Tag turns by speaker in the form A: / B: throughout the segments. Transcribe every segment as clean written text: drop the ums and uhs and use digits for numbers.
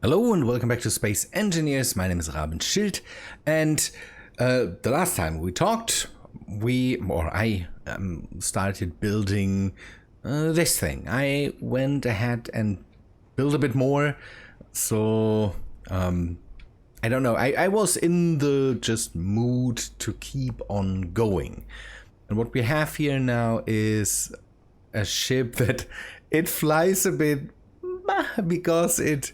A: Hello and welcome back to Space Engineers. My name is Rabenschild, and the last time we talked, I started building this thing. I went ahead and built a bit more, so I don't know. I was in the just mood to keep on going, and what we have here now is a ship that it flies a bit because it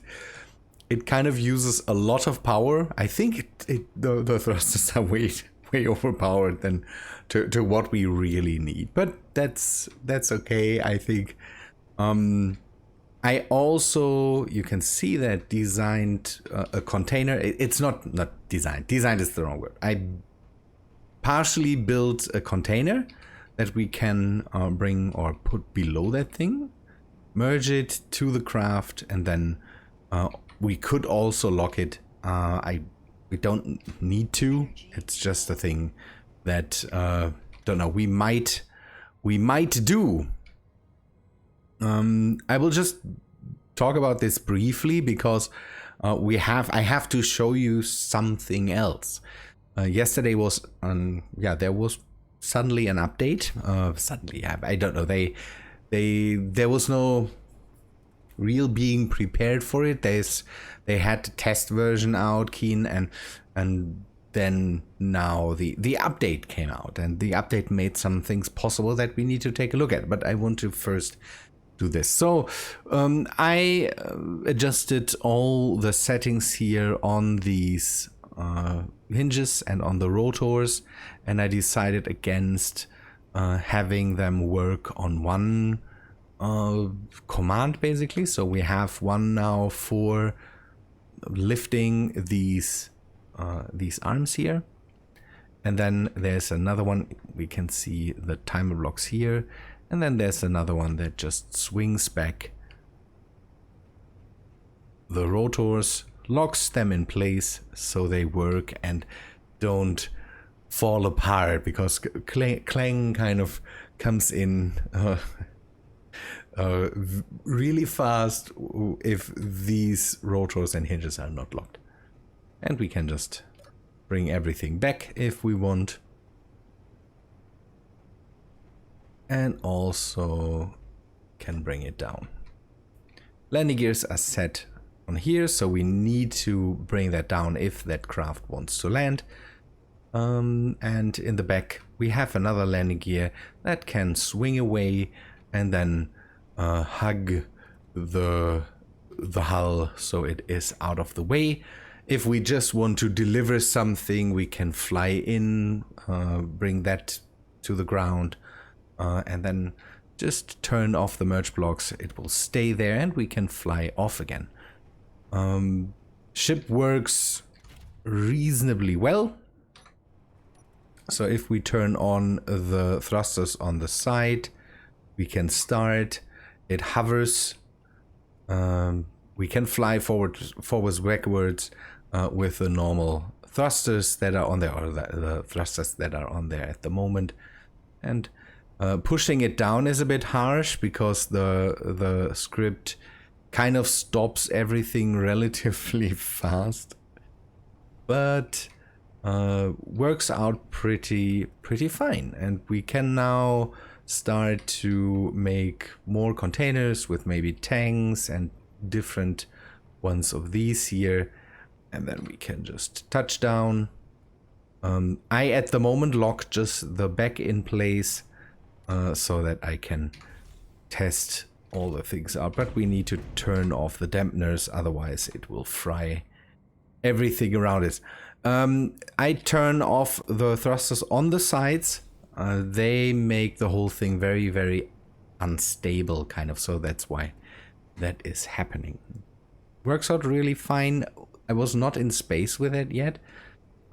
A: kind of uses a lot of power. I think the thrusters are way overpowered than to what we really need. But that's okay. I think I also, you can see that designed a container. It's not designed. Designed is the wrong word. I partially built a container that we can bring or put below that thing, merge it to the craft, and then we could also lock it. We don't need to. It's just a thing that don't know. We might do. I will just talk about this briefly because I have to show you something else. Yesterday was there was suddenly an update. I don't know. There was no real being prepared for it. They had the test version out, keen, and then now the update came out, and the update made some things possible that we need to take a look at. But I want to first do this. So I adjusted all the settings here on these hinges and on the rotors, and I decided against having them work on one command, basically. So we have one now for lifting these arms here, and then there's another one. We can see the timer blocks here, and then there's another one that just swings back the rotors, locks them in place so they work and don't fall apart, because clang kind of comes in really fast if these rotors and hinges are not locked. And we can just bring everything back if we want, and also can bring it down. Landing gears are set on here, so we need to bring that down if that craft wants to land. And in the back we have another landing gear that can swing away and then hug the hull so it is out of the way. If we just want to deliver something, we can fly in, bring that to the ground, and then just turn off the merge blocks. It will stay there and we can fly off again. Ship works reasonably well. So if we turn on the thrusters on the side, we can start. It hovers. We can fly forwards, backwards with the normal thrusters that are on there, or the thrusters that are on there at the moment. And pushing it down is a bit harsh because the script kind of stops everything relatively fast, but works out pretty fine. And we can now start to make more containers with maybe tanks and different ones of these here, and then we can just touch down. I at the moment lock just the back in place so that I can test all the things out, but we need to turn off the dampeners, otherwise it will fry everything around it. I turn off the thrusters on the sides. They make the whole thing very unstable, kind of, so that's why that is happening. Works out really fine. I was not in space with it yet.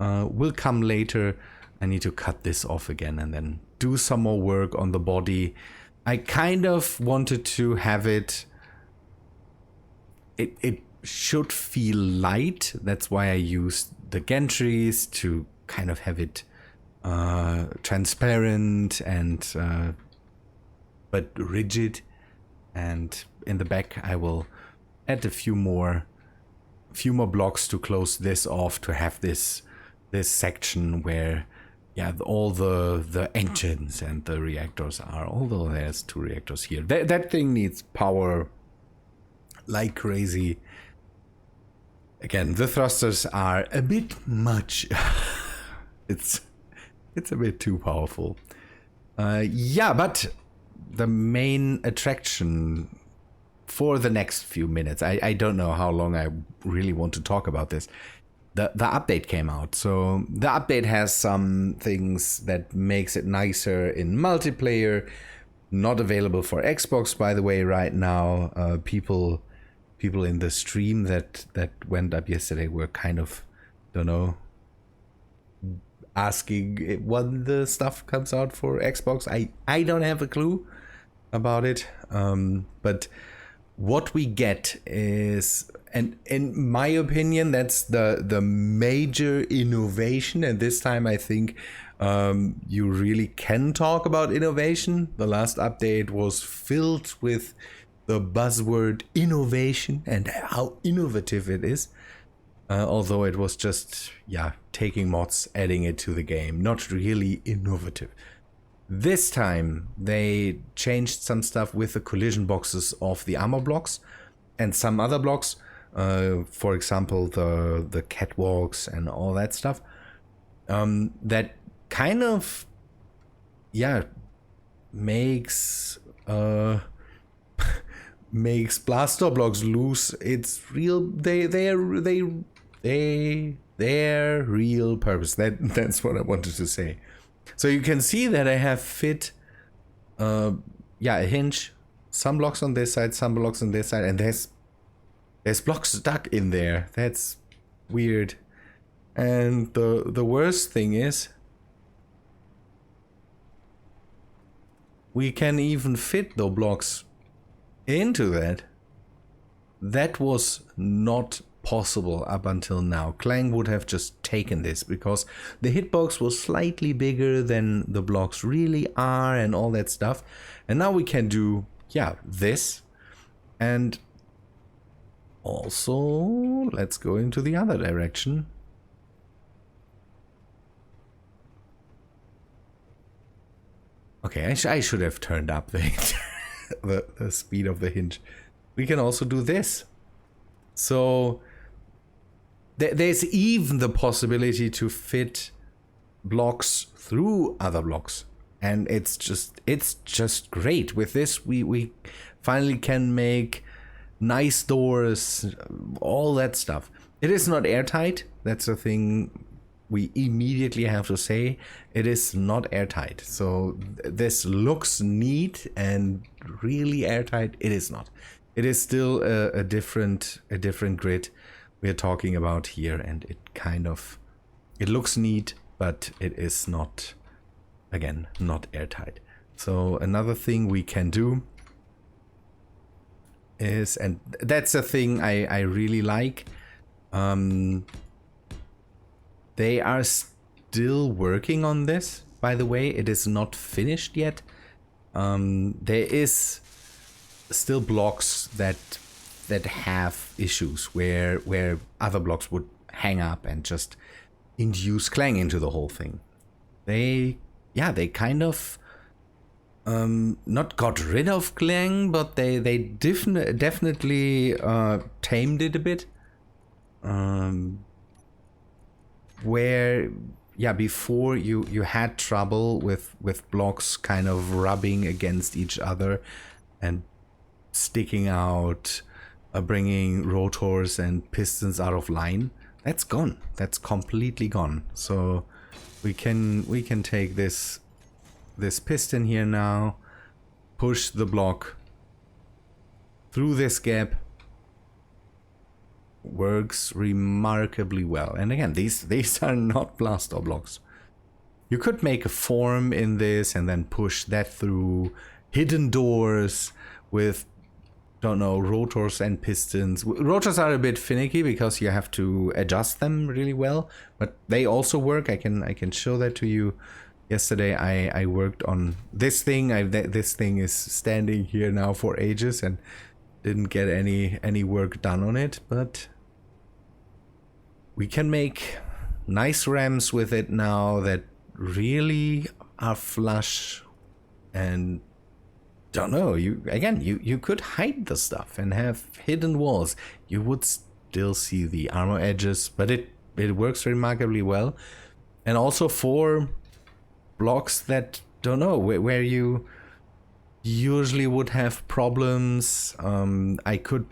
A: Will come later. I need to cut this off again and then do some more work on the body. I kind of wanted to have it should feel light. That's why I used the gantries to kind of have it transparent and but rigid. And in the back I will add a few more few more blocks to close this off, to have this section where all the engines and the reactors are, although there's 2 reactors here. That thing needs power like crazy. Again, the thrusters are a bit much. it's a bit too powerful. But the main attraction for the next few minutes, I don't know how long I really want to talk about this. The update came out. So the update has some things that makes it nicer in multiplayer. Not available for Xbox, by the way, right now. People in the stream that went up yesterday were kind of, don't know, asking when the stuff comes out for Xbox. I don't have a clue about it. But what we get is, and in my opinion, that's the major innovation. And this time I think you really can talk about innovation. The last update was filled with the buzzword innovation and how innovative it is. Although it was just, taking mods, adding it to the game. Not really innovative. This time they changed some stuff with the collision boxes of the armor blocks and some other blocks. For example, the catwalks and all that stuff. That kind of, makes makes blaster blocks lose its real their real purpose. That's what I wanted to say. So you can see that I have fit a hinge, some blocks on this side, some blocks on this side, and there's blocks stuck in there. That's weird. And the worst thing is we can even fit the blocks into that. That was not possible up until now. Clang would have just taken this because the hitbox was slightly bigger than the blocks really are and all that stuff. And now we can do, this. And also, let's go into the other direction. Okay, I should have turned up the speed of the hinge. We can also do this. So there's even the possibility to fit blocks through other blocks, and it's just great. With this, we finally can make nice doors, all that stuff. It is not airtight. That's the thing we immediately have to say. It is not airtight. So this looks neat and really airtight. It is not. It is still a different grid we're talking about here, and it looks neat, but it is not, again, not airtight. So another thing we can do is, and that's a thing I really like, they are still working on this, by the way. It is not finished yet. There is still blocks that have issues where other blocks would hang up and just induce clang into the whole thing. They kind of not got rid of clang, but they definitely tamed it a bit. Where before you had trouble with blocks kind of rubbing against each other and sticking out, bringing rotors and pistons out of line. That's gone. That's completely gone. So we can take this piston here now, push the block through this gap. Works remarkably well. And again, these are not blaster blocks. You could make a form in this and then push that through hidden doors with, don't know, rotors and pistons. Rotors are a bit finicky because you have to adjust them really well, but they also work. I can show that to you. Yesterday I worked on this thing. This thing is standing here now for ages and didn't get any work done on it, but we can make nice ramps with it now that really are flush, and don't know, you could hide the stuff and have hidden walls. You would still see the armor edges, but it works remarkably well. And also for blocks that, don't know, where you usually would have problems, I could,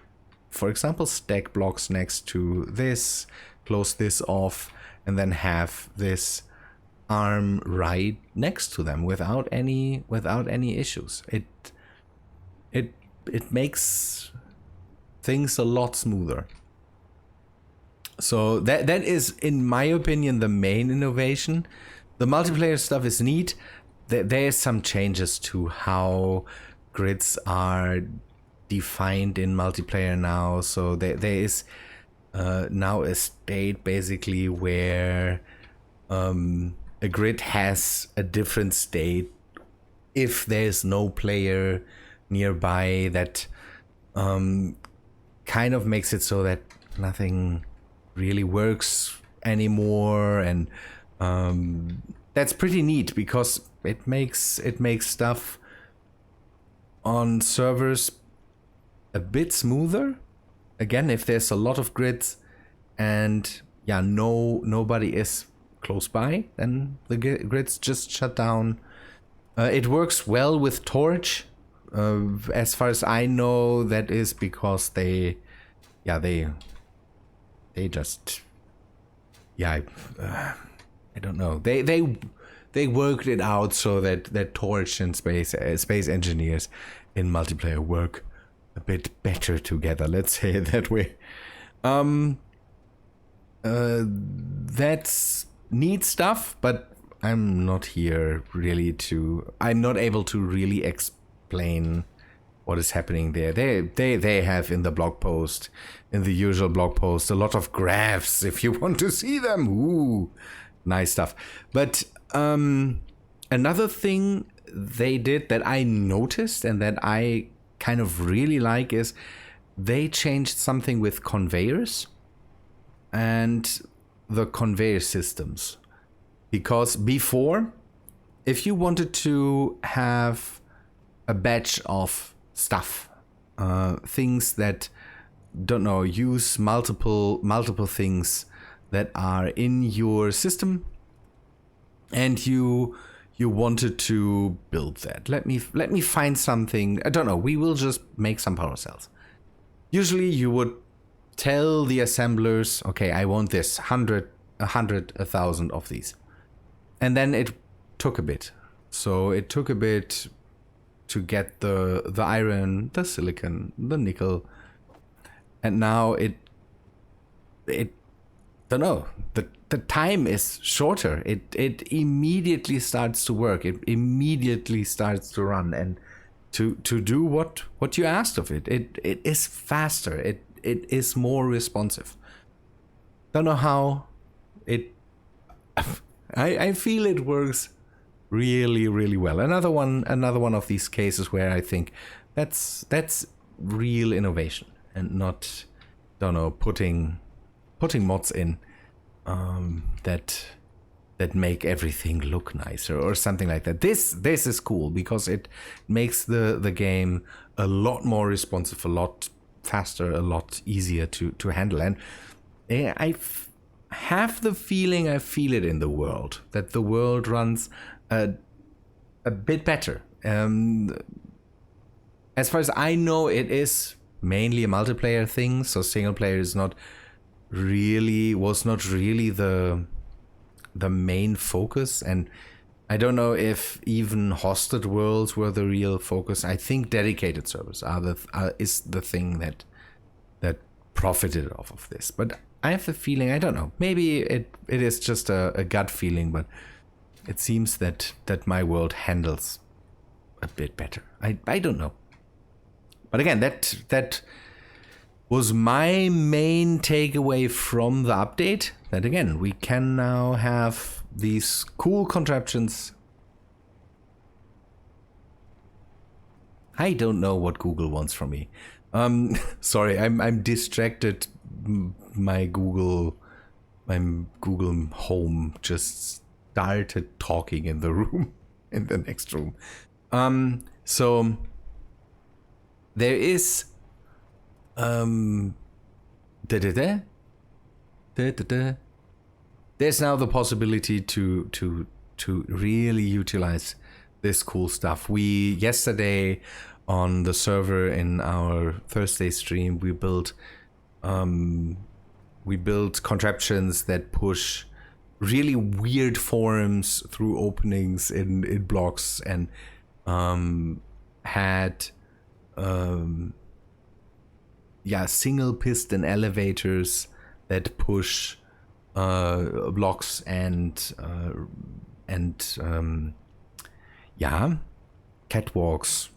A: for example, stack blocks next to this, close this off, and then have this arm right next to them without any issues. It makes things a lot smoother. So that is, in my opinion, the main innovation. The multiplayer stuff is neat. There's some changes to how grids are defined in multiplayer now. So there is now a state basically where a grid has a different state if there's no player nearby. That kind of makes it so that nothing really works anymore, and that's pretty neat because it makes stuff on servers a bit smoother. Again, if there's a lot of grids and nobody is close by, then the grids just shut down. It works well with Torch. As far as I know, that is because they just, I don't know. They worked it out so that Torch and space engineers in multiplayer work a bit better together. Let's say it that way. That's neat stuff, but I'm not able to really explain what is happening there. They have in the blog post, in the usual blog post, a lot of graphs if you want to see them. Ooh, nice stuff. But another thing they did that I noticed and that I kind of really like is they changed something with conveyors and the conveyor systems. Because before, if you wanted to have a batch of stuff, things that, don't know, use multiple things that are in your system, and you wanted to build that. Let me find something. I don't know. We will just make some power cells. Usually you would tell the assemblers, okay, I want this 100, 1,000 of these. And then it took a bit. So it took a bit to get the iron, the silicon, the nickel. And now it don't know, the time is shorter. It immediately starts to work. It immediately starts to run and to do what you asked of it. It is faster. It is more responsive. Don't know how it. I feel it works really, really well. Another one of these cases where I think that's real innovation and not, don't know, putting mods in that make everything look nicer or something like that. This is cool because it makes the game a lot more responsive, a lot faster, a lot easier to handle. And I have the feeling, I feel it in the world, that the world runs a bit better. As far as I know, it is mainly a multiplayer thing, so single player was not really the main focus. And I don't know if even hosted worlds were the real focus. I think dedicated servers is the thing that profited off of this. But I have the feeling, I don't know, maybe it is just a gut feeling, but it seems that my world handles a bit better. I don't know. But again, that was my main takeaway from the update. That again, we can now have these cool contraptions. I don't know what Google wants from me. Sorry, I'm distracted. My Google my Google Home just started talking in the room, in the next room. So there is there's now the possibility to really utilize this cool stuff. We yesterday on the server in our Thursday stream we built contraptions that push really weird forms through openings in blocks, and had single piston elevators that push blocks and catwalks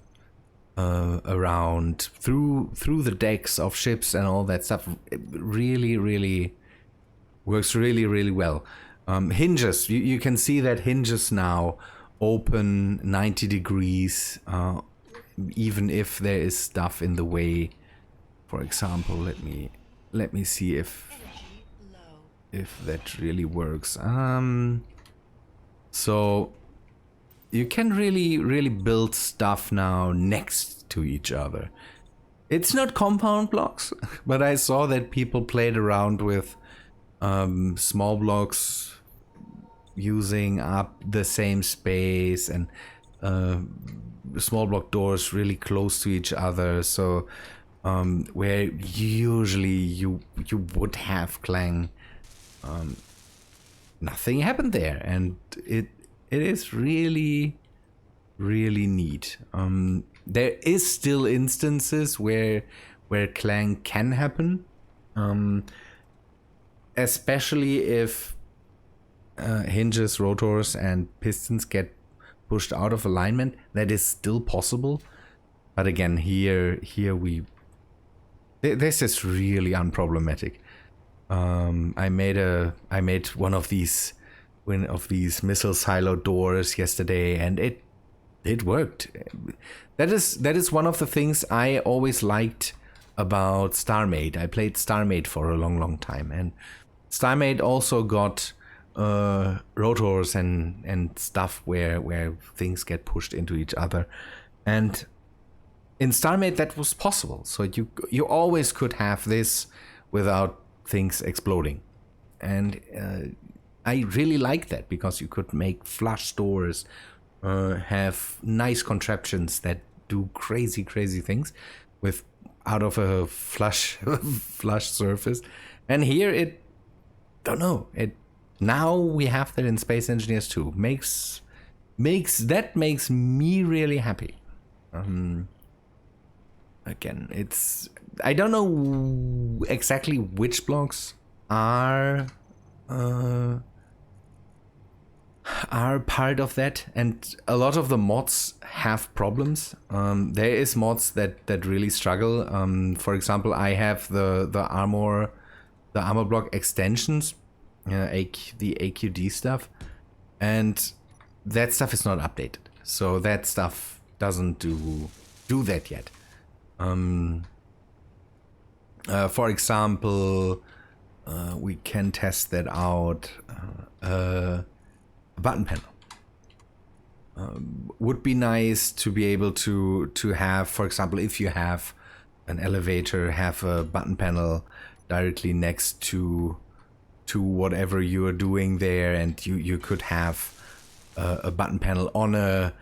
A: around through the decks of ships and all that stuff. It really works really well. Hinges, you can see that hinges now open 90 degrees even if there is stuff in the way. For example, let me see if that really works. So you can really build stuff now next to each other. It's not compound blocks, but I saw that people played around with small blocks using up the same space, and small block doors really close to each other. So where usually you would have clang, nothing happened there, and it is really neat. There is still instances where clang can happen, especially if hinges, rotors, and pistons get pushed out of alignment. That is still possible, but again, here this is really unproblematic. I made one of these missile silo doors yesterday, and it worked. That is one of the things I always liked about Starmade. I played Starmade for a long time, and Starmade also got rotors and stuff where things get pushed into each other, and in Starmade that was possible. So you always could have this without things exploding, and I really like that, because you could make flush doors, have nice contraptions that do crazy things with out of a flush surface. And here now we have that in Space Engineers too. Makes me really happy. Again, I don't know exactly which blocks are part of that, and a lot of the mods have problems. There is mods that really struggle. For example, I have the armor block extensions, the AQD stuff, and that stuff is not updated. So that stuff doesn't do that yet. For example, we can test that out. A button panel would be nice to be able to have. For example, if you have an elevator, have a button panel directly next to whatever you are doing there, and you could have a button panel on a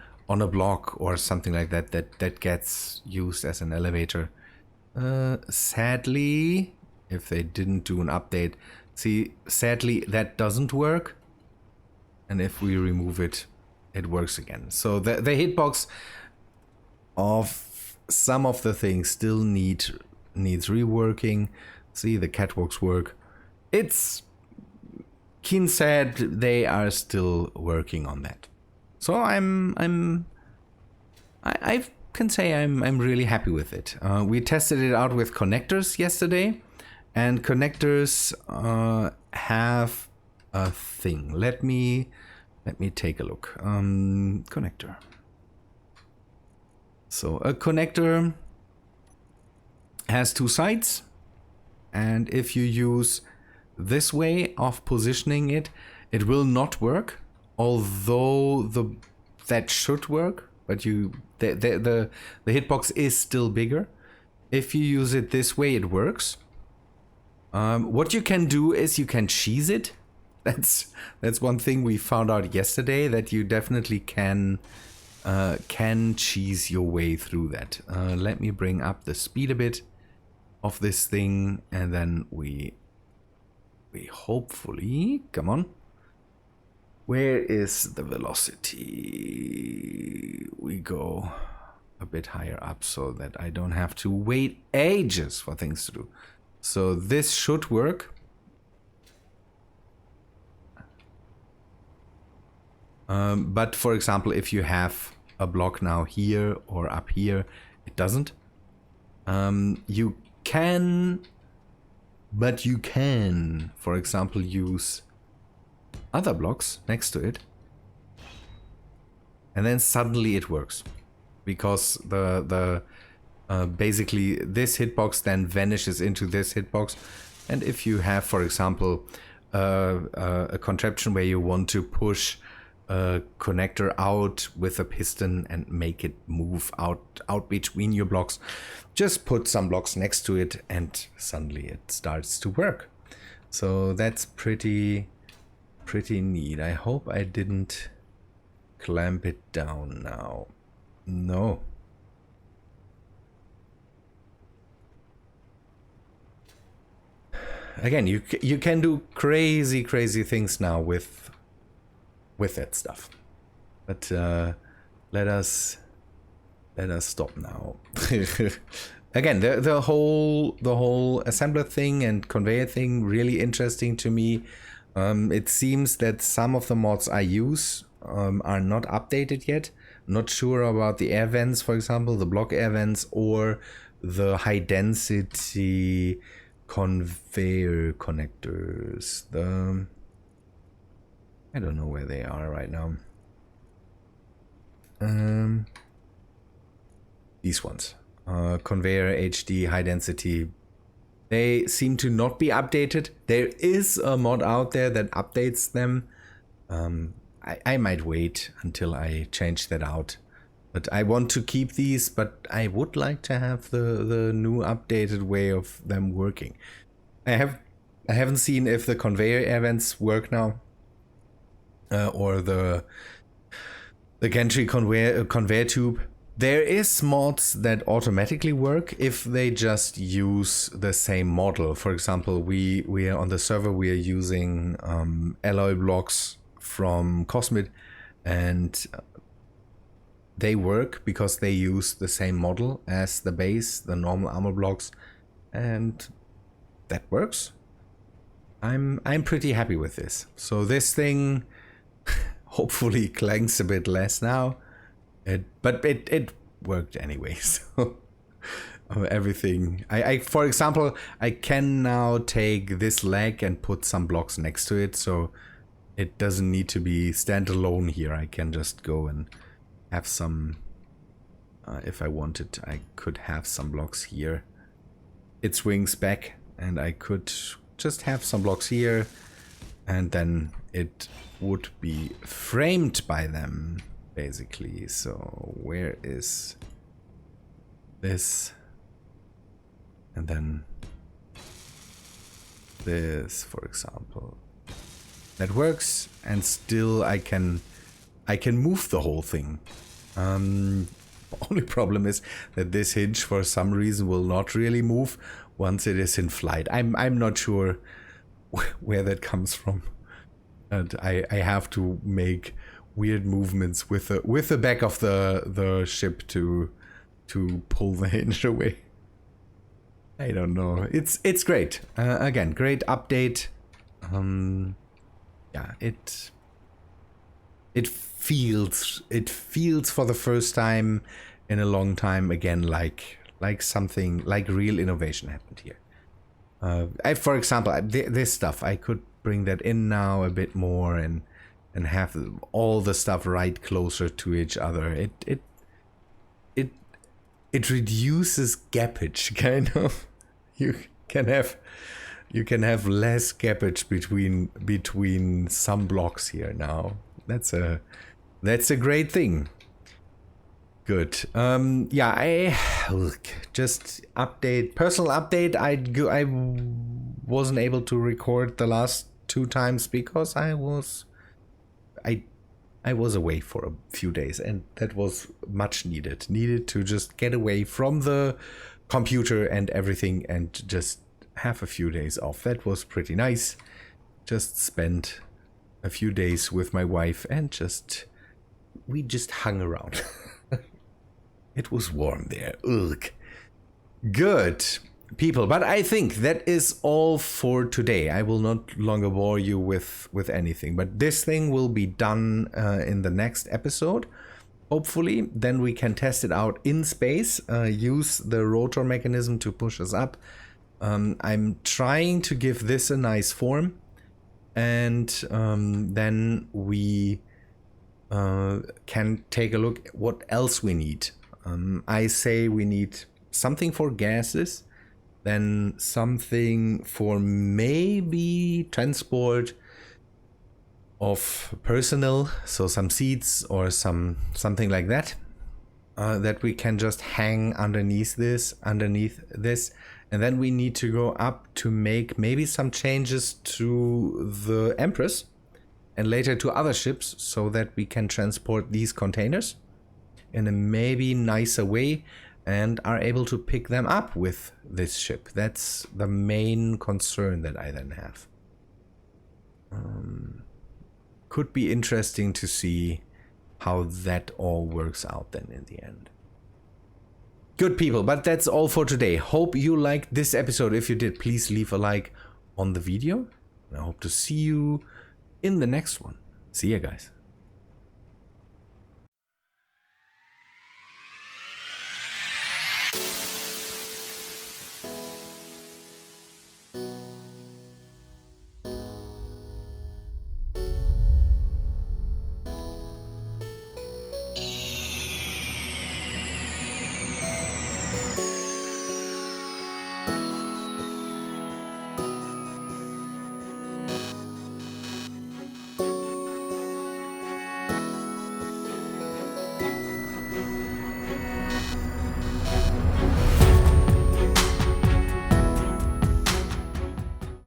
A: block or something like that gets used as an elevator. Sadly, if they didn't do an update, sadly that doesn't work, and if we remove it, it works again. So the hitbox of some of the things still needs reworking. See, the catwalks work. Keen said they are still working on that. So I can say I'm really happy with it. We tested it out with connectors yesterday, and connectors have a thing. Let me take a look. Connector. So a connector has two sides, and if you use this way of positioning it, it will not work. Although that should work, but the hitbox is still bigger. If you use it this way, it works. What you can do is you can cheese it. That's one thing we found out yesterday, that you definitely can cheese your way through that. Let me bring up the speed a bit of this thing, and then we hopefully, come on. Where is the velocity? We go a bit higher up so that I don't have to wait ages for things to do. So this should work. But for example, if you have a block now here or up here, it doesn't. You can, for example, use other blocks next to it, and then suddenly it works, because the basically this hitbox then vanishes into this hitbox. And if you have, for example, a contraption where you want to push a connector out with a piston and make it move out between your blocks, just put some blocks next to it and suddenly it starts to work. So that's pretty neat. I hope I didn't clamp it down now. No. Again, you can do crazy things now with that stuff. But let us stop now. Again, the whole assembler thing and conveyor thing, really interesting to me. It seems that some of the mods I use are not updated yet. Not sure about the air vents, for example, the block air vents, or the high density conveyor connectors. I don't know where they are right now. These ones. Conveyor, HD, high density. They seem to not be updated. There is a mod out there that updates them. I might wait until I change that out. But I want to keep these, but I would like to have the new updated way of them working. I haven't seen if the conveyor air vents work now. Or the gantry conveyor tube. There is mods that automatically work if they just use the same model. For example, we are on the server, we are using alloy blocks from Cosmid, and they work because they use the same model as the base, the normal armor blocks, and that works. I'm pretty happy with this. So this thing hopefully clanks a bit less now. But it worked anyway, so everything. For example, I can now take this leg and put some blocks next to it, so it doesn't need to be standalone here. I can just go and have some, if I wanted, I could have some blocks here. It swings back, and I could just have some blocks here, and then it would be framed by them, basically. So where is this? And then this, for example. That works, and still I can move the whole thing. Only problem is that this hinge for some reason will not really move once it is in flight. I'm not sure where that comes from. And I have to make weird movements with the back of the ship to pull the hinge away. I don't know. It's great. Again, great update. Yeah, it feels for the first time in a long time again like something like real innovation happened here. For example, this stuff, I could bring that in now a bit more and have all the stuff right closer to each other. It reduces gappage, kind of. You can have You can have less gappage between some blocks here now. That's a great thing. Good. Yeah, just personal update. I wasn't able to record the last 2 times because I was away for a few days, and that was much needed. Needed to just get away from the computer and everything and just have a few days off. That was pretty nice. Just spent a few days with my wife and we just hung around. It was warm there. Ugh. Good people, but I think that is all for today. I will not longer bore you with anything, but this thing will be done in the next episode. Hopefully, then we can test it out in space, use the rotor mechanism to push us up. I'm trying to give this a nice form, and then we can take a look at what else we need. I say we need something for gases, then something for maybe transport of personnel, so some seats or something like that, that we can just hang underneath this, and then we need to go up to make maybe some changes to the Empress and later to other ships so that we can transport these containers in a maybe nicer way and are able to pick them up with this ship. That's the main concern that I then have. Could be interesting to see how that all works out then in the end. Good people, but that's all for today. Hope you liked this episode. If you did, please leave a like on the video. I hope to see you in the next one. See ya, guys.